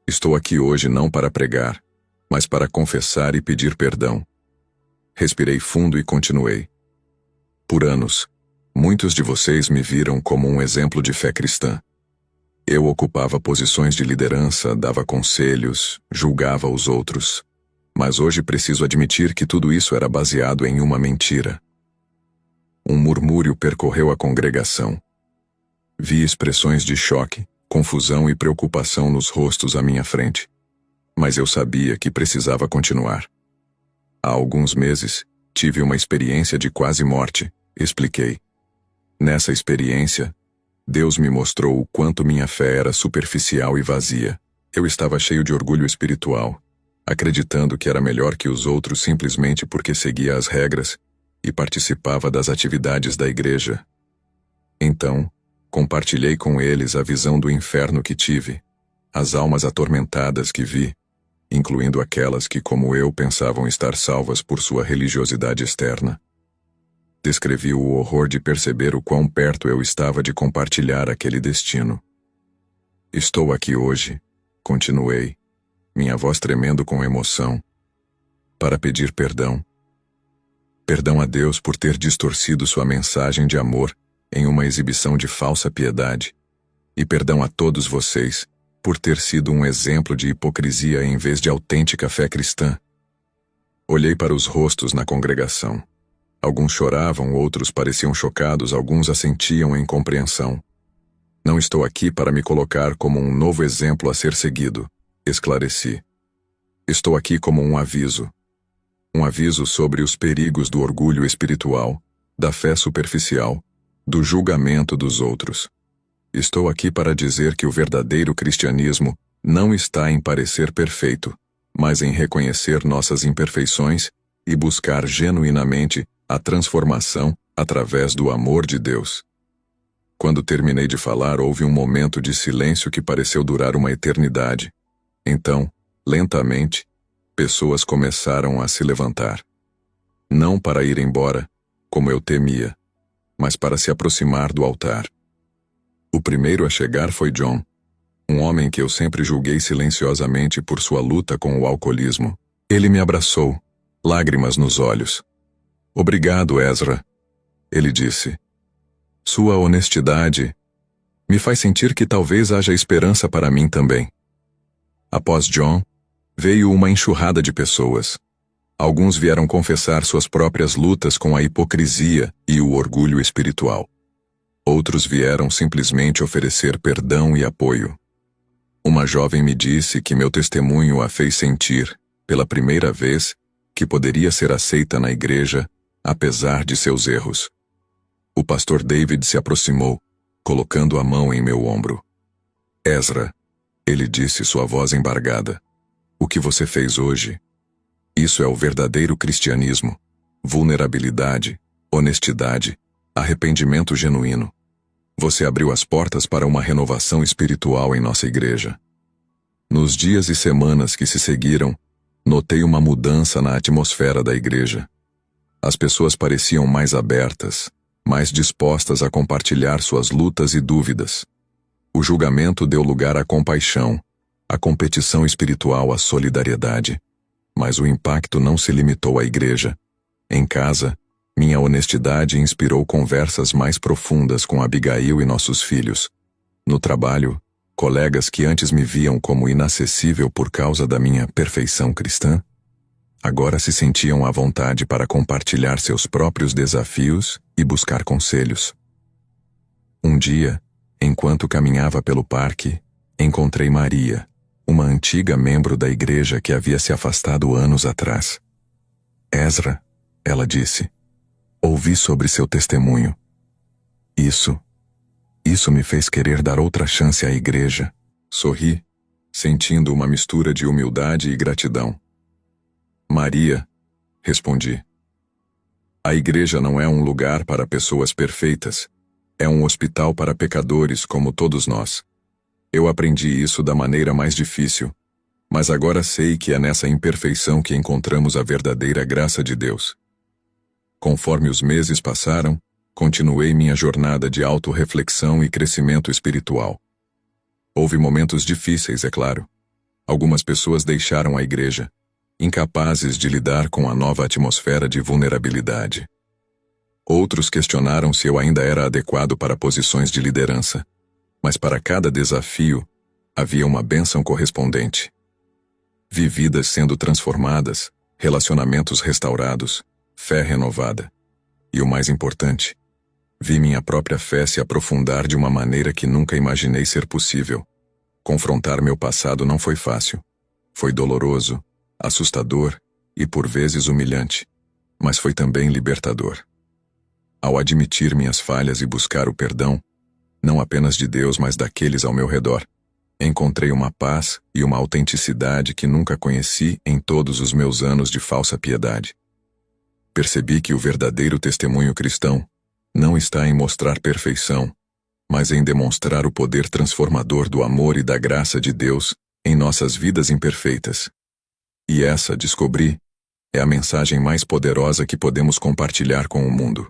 Estou aqui hoje não para pregar, mas para confessar e pedir perdão. Respirei fundo e continuei. Por anos, muitos de vocês me viram como um exemplo de fé cristã. Eu ocupava posições de liderança, dava conselhos, julgava os outros. Mas hoje preciso admitir que tudo isso era baseado em uma mentira. Um murmúrio percorreu a congregação. Vi expressões de choque, confusão e preocupação nos rostos à minha frente. Mas eu sabia que precisava continuar. Há alguns meses, tive uma experiência de quase morte, expliquei. Nessa experiência, Deus me mostrou o quanto minha fé era superficial e vazia. Eu estava cheio de orgulho espiritual, acreditando que era melhor que os outros simplesmente porque seguia as regras e participava das atividades da igreja. Então, compartilhei com eles a visão do inferno que tive, as almas atormentadas que vi, incluindo aquelas que, como eu, pensavam estar salvas por sua religiosidade externa. Descrevi o horror de perceber o quão perto eu estava de compartilhar aquele destino. Estou aqui hoje, continuei, minha voz tremendo com emoção, para pedir perdão. Perdão a Deus por ter distorcido sua mensagem de amor em uma exibição de falsa piedade, e perdão a todos vocês por ter sido um exemplo de hipocrisia em vez de autêntica fé cristã. Olhei para os rostos na congregação. Alguns choravam, outros pareciam chocados, alguns assentiam em compreensão. Não estou aqui para me colocar como um novo exemplo a ser seguido, esclareci. Estou aqui como um aviso. Um aviso sobre os perigos do orgulho espiritual, da fé superficial, do julgamento dos outros. Estou aqui para dizer que o verdadeiro cristianismo não está em parecer perfeito, mas em reconhecer nossas imperfeições e buscar genuinamente a transformação através do amor de Deus. Quando terminei de falar, houve um momento de silêncio que pareceu durar uma eternidade. Então, lentamente, pessoas começaram a se levantar. Não para ir embora, como eu temia, mas para se aproximar do altar. O primeiro a chegar foi John, um homem que eu sempre julguei silenciosamente por sua luta com o alcoolismo. Ele me abraçou, lágrimas nos olhos. Obrigado, Ezra, ele disse. Sua honestidade me faz sentir que talvez haja esperança para mim também. Após John, veio uma enxurrada de pessoas. Alguns vieram confessar suas próprias lutas com a hipocrisia e o orgulho espiritual. Outros vieram simplesmente oferecer perdão e apoio. Uma jovem me disse que meu testemunho a fez sentir, pela primeira vez, que poderia ser aceita na igreja, apesar de seus erros. O pastor David se aproximou, colocando a mão em meu ombro. Ezra, ele disse, sua voz embargada. O que você fez hoje? Isso é o verdadeiro cristianismo. Vulnerabilidade, honestidade, arrependimento genuíno. Você abriu as portas para uma renovação espiritual em nossa igreja. Nos dias e semanas que se seguiram, notei uma mudança na atmosfera da igreja. As pessoas pareciam mais abertas, mais dispostas a compartilhar suas lutas e dúvidas. O julgamento deu lugar à compaixão, a competição espiritual à solidariedade. Mas o impacto não se limitou à igreja. Em casa, minha honestidade inspirou conversas mais profundas com Abigail e nossos filhos. No trabalho, colegas que antes me viam como inacessível por causa da minha perfeição cristã, agora se sentiam à vontade para compartilhar seus próprios desafios e buscar conselhos. Um dia, enquanto caminhava pelo parque, encontrei Maria, uma antiga membro da igreja que havia se afastado anos atrás. Ezra, ela disse, ouvi sobre seu testemunho. Isso me fez querer dar outra chance à igreja. Sorri, sentindo uma mistura de humildade e gratidão. Maria, respondi. A igreja não é um lugar para pessoas perfeitas. É um hospital para pecadores como todos nós. Eu aprendi isso da maneira mais difícil, mas agora sei que é nessa imperfeição que encontramos a verdadeira graça de Deus. Conforme os meses passaram, continuei minha jornada de autorreflexão e crescimento espiritual. Houve momentos difíceis, é claro. Algumas pessoas deixaram a igreja, incapazes de lidar com a nova atmosfera de vulnerabilidade. Outros questionaram se eu ainda era adequado para posições de liderança, mas para cada desafio havia uma bênção correspondente. Vi vidas sendo transformadas, relacionamentos restaurados, fé renovada. E o mais importante, vi minha própria fé se aprofundar de uma maneira que nunca imaginei ser possível. Confrontar meu passado não foi fácil. Foi doloroso, assustador e por vezes humilhante, mas foi também libertador. Ao admitir minhas falhas e buscar o perdão, não apenas de Deus, mas daqueles ao meu redor, encontrei uma paz e uma autenticidade que nunca conheci em todos os meus anos de falsa piedade. Percebi que o verdadeiro testemunho cristão não está em mostrar perfeição, mas em demonstrar o poder transformador do amor e da graça de Deus em nossas vidas imperfeitas. E essa, descobri, é a mensagem mais poderosa que podemos compartilhar com o mundo.